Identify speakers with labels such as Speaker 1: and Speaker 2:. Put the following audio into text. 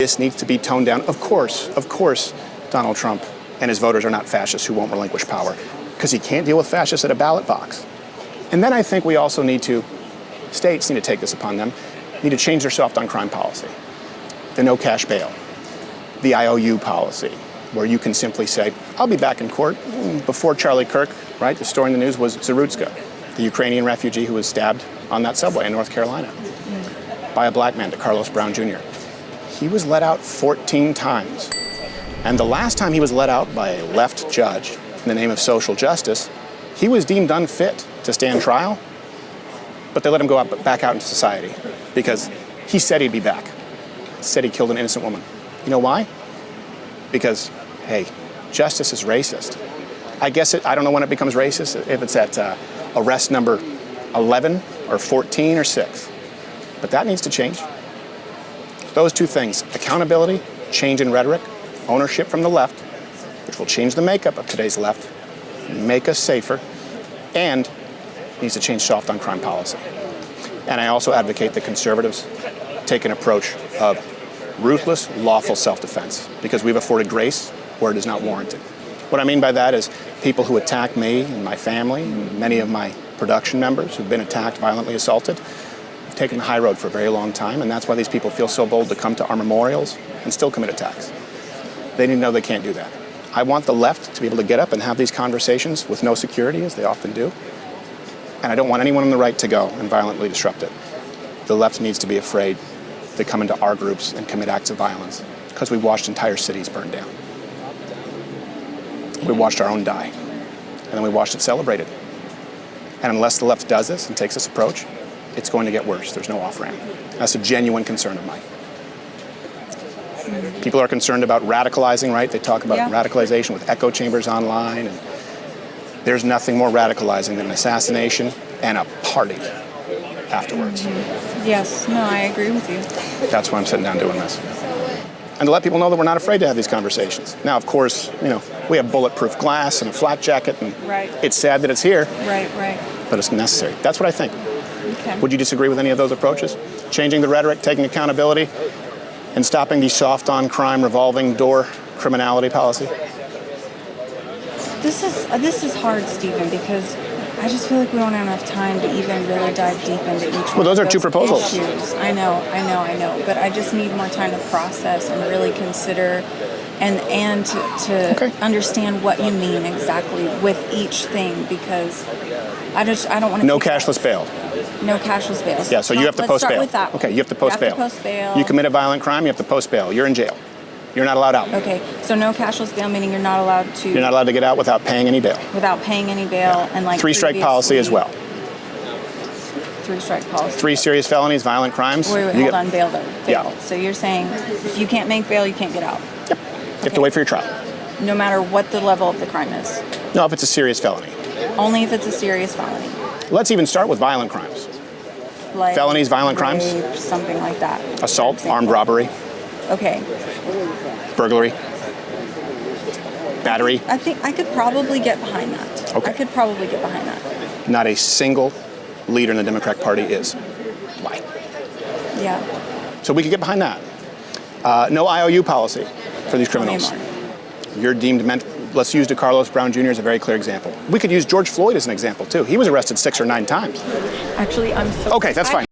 Speaker 1: this needs to be toned down. Of course, Donald Trump and his voters are not fascists who won't relinquish power, because he can't deal with fascists at a ballot box. And then I think we also states need to take this upon them, need to change their soft on crime policy. The no cash bail, the IOU policy, where you can simply say, I'll be back in court. Before Charlie Kirk, right, the story in the news was Zarutska, the Ukrainian refugee who was stabbed on that subway in North Carolina by a black man, Carlos Brown Jr. He was let out 14 times. And the last time he was let out by a left judge in the name of social justice, he was deemed unfit to stand trial, but they let him go back out into society because he said he'd be back. He said he killed an innocent woman. You know why? Because, hey, justice is racist. I don't know when it becomes racist, if it's at arrest number 11 or 14 or 6. But that needs to change. Those two things, accountability, change in rhetoric, ownership from the left, which will change the makeup of today's left, make us safer, and needs to change soft on crime policy. And I also advocate that conservatives take an approach of ruthless, lawful self-defense, because we've afforded grace where it is not warranted. What I mean by that is people who attack me and my family, and many of my production members who've been attacked, violently assaulted, have taken the high road for a very long time, and that's why these people feel so bold to come to our memorials and still commit attacks. They need to know they can't do that. I want the left to be able to get up and have these conversations with no security, as they often do. And I don't want anyone on the right to go and violently disrupt it. The left needs to be afraid to come into our groups and commit acts of violence, because we watched entire cities burn down. We watched our own die, and then we watched it celebrated. And unless the left does this and takes this approach, it's going to get worse. There's no off-ramp. That's a genuine concern of mine. People are concerned about radicalizing, right? They talk about radicalization with echo chambers online, and there's nothing more radicalizing than an assassination and a party afterwards.
Speaker 2: Yes, no, I agree with you.
Speaker 1: That's why I'm sitting down doing this. And to let people know that we're not afraid to have these conversations. Now, of course, we have bulletproof glass and a flak jacket, and it's sad that it's here.
Speaker 2: Right.
Speaker 1: But it's necessary. That's what I think.
Speaker 2: Okay.
Speaker 1: Would you disagree with any of those approaches? Changing the rhetoric, taking accountability, and stopping the soft on crime revolving door criminality policy?
Speaker 2: This is hard, Stephen, because I just feel like we don't have enough time to even really dive deep into each one.
Speaker 1: Well, those are two proposals.
Speaker 2: Issues. I know. But I just need more time to process and really consider and to understand what you mean exactly with each thing, because I don't want to.
Speaker 1: No cashless bail.
Speaker 2: No cashless bail.
Speaker 1: Yeah, so you have to post bail.
Speaker 2: Let's start with that.
Speaker 1: Okay, you have to post bail.
Speaker 2: You have to post bail.
Speaker 1: You commit a violent crime, you have to post bail. You're in jail. You're not allowed out.
Speaker 2: Okay, so no cashless bail, meaning you're not allowed to.
Speaker 1: You're not allowed to get out without paying any bail.
Speaker 2: Without paying any bail, and like
Speaker 1: three-strike policy as well.
Speaker 2: Three-strike policy.
Speaker 1: 3 serious felonies, violent crimes.
Speaker 2: Wait, hold on, bail though.
Speaker 1: Yeah.
Speaker 2: So you're saying if you can't make bail, you can't get out.
Speaker 1: Yep. You have to wait for your trial.
Speaker 2: No matter what the level of the crime is.
Speaker 1: No, if it's a serious felony.
Speaker 2: Only if it's a serious felony.
Speaker 1: Let's even start with violent crimes.
Speaker 2: Like
Speaker 1: felonies, violent crimes.
Speaker 2: Something like that.
Speaker 1: Assault, armed robbery.
Speaker 2: Okay.
Speaker 1: Burglary. Battery.
Speaker 2: I think I could probably get behind that.
Speaker 1: Okay.
Speaker 2: I could probably get behind that.
Speaker 1: Not a single leader in the Democratic Party is. Why?
Speaker 2: Yeah.
Speaker 1: So we could get behind that. No IOU policy for these criminals. You're deemed let's use Carlos Brown Jr. as a very clear example. We could use George Floyd as an example too. He was arrested 6 or 9 times.
Speaker 2: Actually, I'm so...
Speaker 1: Okay, that's fine.